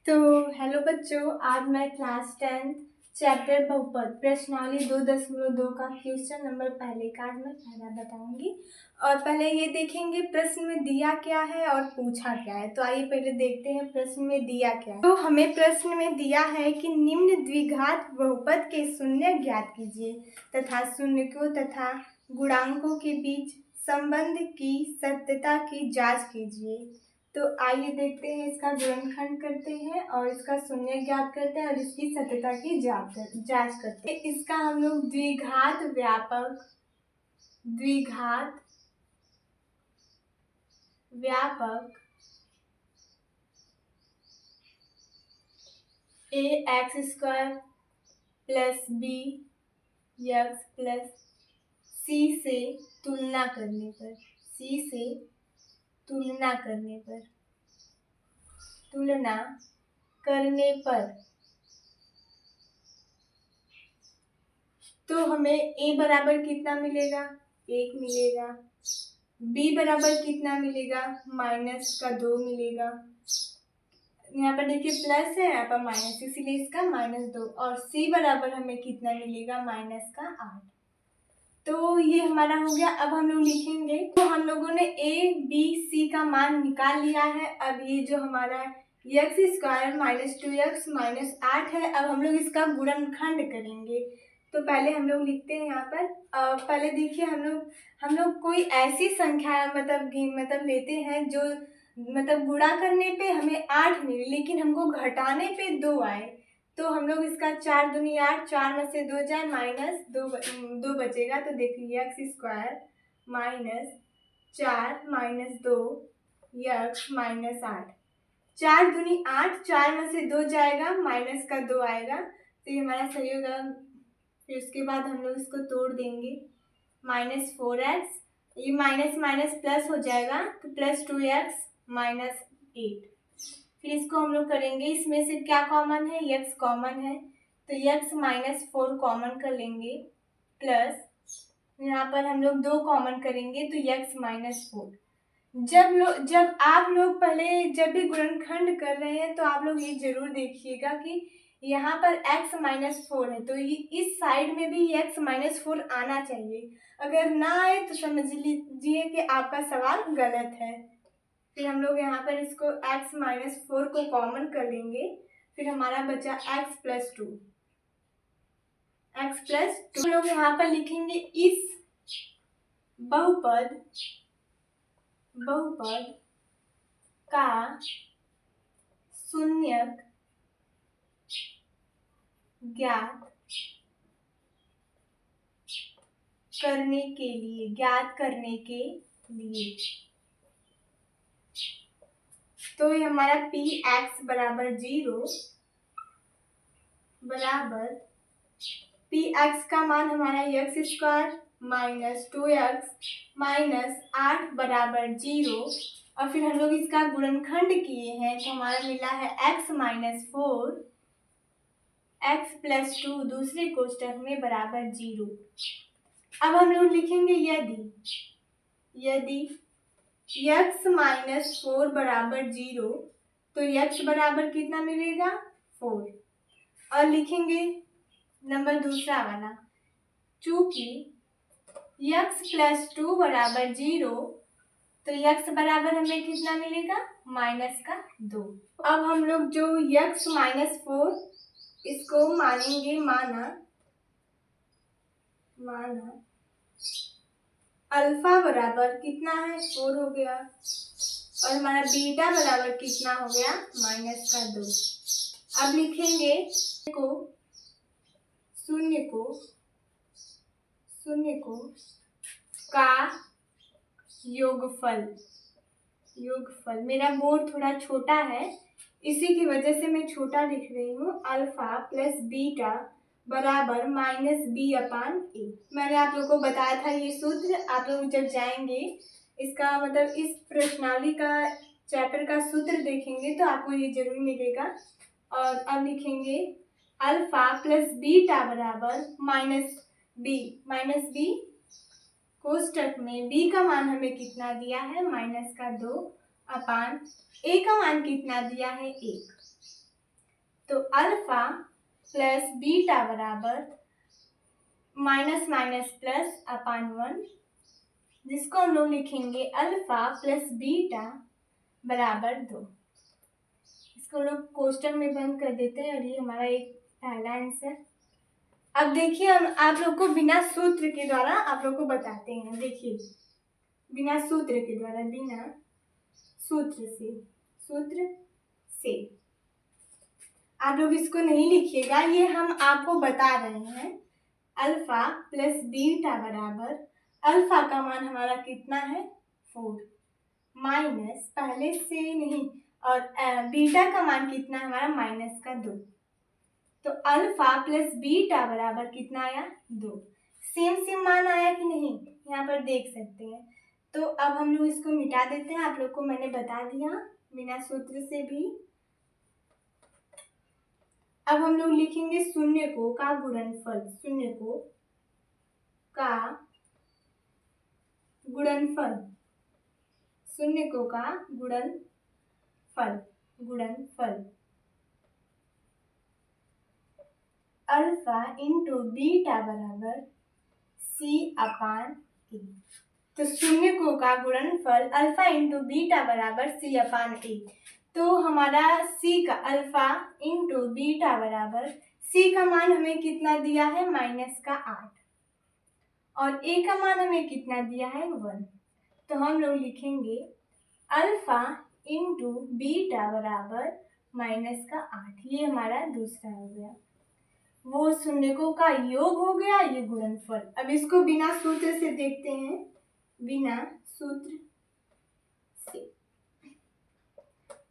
तो हेलो बच्चों, आज मैं क्लास 10 चैप्टर बहुपद प्रश्नावली 2.2 का क्वेश्चन नंबर पहले का आज मैं पहला बताऊंगी। और पहले ये देखेंगे प्रश्न में दिया क्या है और पूछा क्या है। तो आइए पहले देखते हैं प्रश्न में दिया क्या है। तो हमें प्रश्न में दिया है कि निम्न द्विघात बहुपद के शून्य ज्ञात कीजिए तथा शून्यकों तथा गुणांकों के बीच संबंध की सत्यता की जांच कीजिए। तो आइए देखते हैं, इसका गुणनखंड करते हैं और इसका शून्य ज्ञात करते हैं और इसकी सत्यता की जांच करते हैं। इसका हम लोग द्विघात व्यापक A X square plus B X plus C से तुलना करने पर तो हमें a बराबर कितना मिलेगा, 1 मिलेगा। b बराबर कितना मिलेगा, -2 मिलेगा। यहाँ पर देखिए प्लस है, यहाँ पर माइनस, इसीलिए इसका -2। और c बराबर हमें कितना मिलेगा, -8। तो ये हमारा हो गया। अब हम लोग लिखेंगे, तो हम लोगों ने a b c का मान निकाल लिया है। अब ये जो हमारा x स्क्वायर -2x -8 है, अब हम लोग इसका गुणनखंड करेंगे। तो पहले हम लोग लिखते हैं यहाँ पर। पहले देखिए, हम लोग कोई ऐसी संख्या मतलब लेते हैं जो मतलब गुणा करने पे हमें 8 मिले लेकिन हमको घटाने पे 2 आए। तो हम लोग इसका 4 दूनी 8, 4 में से 2 जाए -2 बचेगा। तो देखिए एक्स स्क्वायर -4 -2 यक्स -8, 4 दूनी 8, 4 में से 2 जाएगा, -2 आएगा। तो ये हमारा सही होगा। फिर उसके बाद हम लोग इसको तोड़ देंगे, -4x, ये माइनस माइनस प्लस हो जाएगा तो +2x -8। फिर इसको हम लोग करेंगे, इसमें से क्या कॉमन है, x कॉमन है तो x -4 कॉमन कर लेंगे, प्लस यहाँ पर हम लोग 2 कॉमन करेंगे तो x -4। जब आप लोग पहले जब भी गुणनखंड कर रहे हैं तो आप लोग ये जरूर देखिएगा कि यहाँ पर x -4 है तो ये इस साइड में भी x -4 आना चाहिए। अगर ना आए तो समझ लीजिए कि आपका सवाल गलत है। फिर हम लोग यहाँ पर इसको x -4 को कॉमन कर लेंगे। फिर हमारा बचा x + 2। हम लोग यहाँ पर लिखेंगे इस बहुपद का शून्यक ज्ञात करने के लिए तो ये हमारा px बराबर 0 बराबर px का मान हमारा x स्क्वायर -2x -8 बराबर 0। और फिर हम लोग इसका गुणनखंड किए हैं तो हमारा मिला है x -4 x + 2 दूसरे कोष्ठक में बराबर 0। अब हम लोग लिखेंगे यदि x -4 बराबर 0 तो x बराबर कितना मिलेगा, 4। और लिखेंगे नंबर दूसरा वाला, चूंकि x + 2 बराबर 0 तो x बराबर हमें कितना मिलेगा, -2। अब हम लोग जो x -4 इसको मानेंगे माना अल्फा बराबर कितना है, 4 हो गया। और हमारा बीटा बराबर कितना हो गया, -2। अब लिखेंगे शून्य को का योगफल। मेरा बोर्ड थोड़ा छोटा है, इसी की वजह से मैं छोटा लिख रही हूँ। अल्फा प्लस बीटा बराबर -b/a। मैंने आप लोगों को बताया था ये सूत्र। आप लोग जब जाएंगे इसका मतलब इस प्रश्नावली का चैप्टर का सूत्र देखेंगे तो आपको ये जरूर मिलेगा। और अब लिखेंगे अल्फा प्लस बीटा बराबर -b कोष्ठक में b का मान हमें कितना दिया है, -2 अपान a का मान कितना दिया है, 1। तो अल्फा प्लस बीटा बराबर माइनस माइनस प्लस अपान 1, जिसको हम लोग लिखेंगे अल्फा प्लस बीटा बराबर 2। इसको लोग कोष्टक में बंद कर देते हैं और ये हमारा एक पहला आंसर। अब देखिए हम आप लोग को बिना सूत्र के द्वारा आप लोग को बताते हैं। देखिए बिना सूत्र के द्वारा, बिना सूत्र से आप लोग इसको नहीं लिखिएगा, ये हम आपको बता रहे हैं। अल्फा प्लस बीटा बराबर, अल्फा का मान हमारा कितना है 4, माइनस पहले से नहीं, और बीटा का मान कितना है हमारा माइनस का 2। तो अल्फा प्लस बीटा बराबर कितना आया 2। सेम मान आया कि नहीं, यहाँ पर देख सकते हैं। तो अब हम लोग इसको मिटा देते हैं, आप लोग को मैंने बता दिया बिना सूत्र से भी। अब हम लोग लिखेंगे शून्य को का गुणनफल, शून्य को का गुणनफल, शून्य को का गुणनफल अल्फा इंटू बीटा बराबर सी अपान ए। तो शून्य को का गुणनफल अल्फा इंटू बीटा बराबर सी अपान ए। तो हमारा सी का अल्फा इंटू बीटा बराबर, सी का मान हमें कितना दिया है माइनस का 8, और ए का मान हमें कितना दिया है 1। तो हम लोग लिखेंगे अल्फा इंटू बीटा बराबर माइनस का 8। ये हमारा दूसरा हो गया, वो शून्यकों का योग हो गया, ये गुणनफल। अब इसको बिना सूत्र से देखते हैं, बिना सूत्र से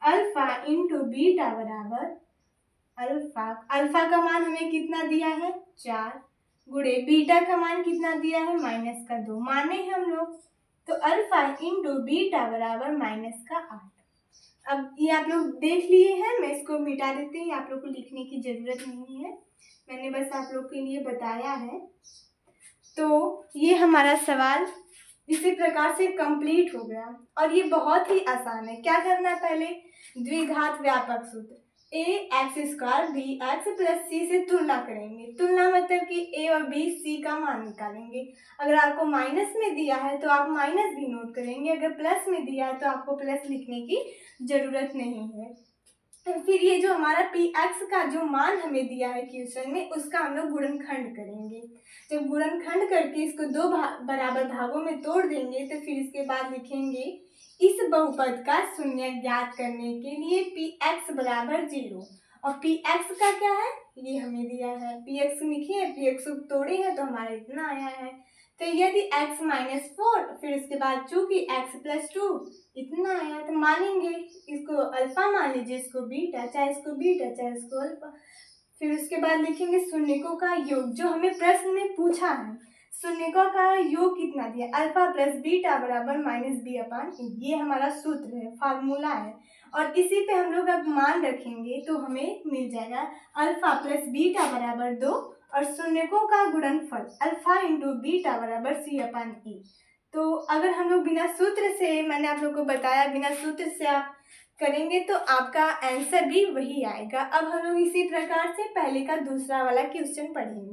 अल्फा इंटू बीटा बराबर अल्फा का मान हमें कितना दिया है 4, गुणे बीटा का मान कितना दिया है माइनस का 2, माने हम लोग। तो अल्फा इंटू बीटा बराबर माइनस का 8। अब ये आप लोग देख लिए हैं, मैं इसको मिटा देती हूँ, आप लोग को लिखने की जरूरत नहीं है, मैंने बस आप लोग के लिए बताया है। तो ये हमारा सवाल इसी प्रकार से कंप्लीट हो गया, और ये बहुत ही आसान है। क्या करना है, पहले द्विघात व्यापक सूत्र a x square b x plus c से तुलना करेंगे। तुलना मतलब कि a और b c का मान निकालेंगे। अगर आपको माइनस में दिया है तो आप माइनस भी नोट करेंगे, अगर प्लस में दिया है तो आपको प्लस लिखने की जरूरत नहीं है। फिर ये जो हमारा पी एक्स का जो मान हमें दिया है क्वेश्चन में, उसका हम लोग गुणनखंड करेंगे। जब गुणनखंड करके इसको दो बराबर भागों में तोड़ देंगे तो फिर इसके बाद लिखेंगे इस बहुपद का शून्य ज्ञात करने के लिए पी एक्स बराबर 0। और पी एक्स का क्या है, ये हमें दिया है, पी एक्स लिखिए, पी एक्स तोड़े हैं तो हमारा इतना आया है। तो यदि x माइनस 4, फिर इसके बाद चूंकि x प्लस 2 इतना आया, तो मानेंगे इसको अल्फा मान लीजिए, इसको बीटा, चाहे इसको बीटा चाहे इसको अल्फा। फिर उसके बाद लिखेंगे शून्यकों का योग, जो हमें प्रश्न में पूछा है, शून्यकों का योग कितना दिया, अल्फा प्लस बीटा बराबर माइनस बी अपान ए। ये हमारा सूत्र है, फार्मूला है, और इसी पे हम लोग अब मान रखेंगे तो हमें मिल जाएगा अल्फा प्लस बीटा बराबर 2 और शून्यकों का गुणनफल अल्फा इंटू बीटा बराबर सी अपान ए। तो अगर हम लोग बिना सूत्र से, मैंने आप लोग को बताया बिना सूत्र से आप करेंगे तो आपका आंसर भी वही आएगा। अब हम लोग इसी प्रकार से पहले का दूसरा वाला क्वेश्चन पढ़ेंगे।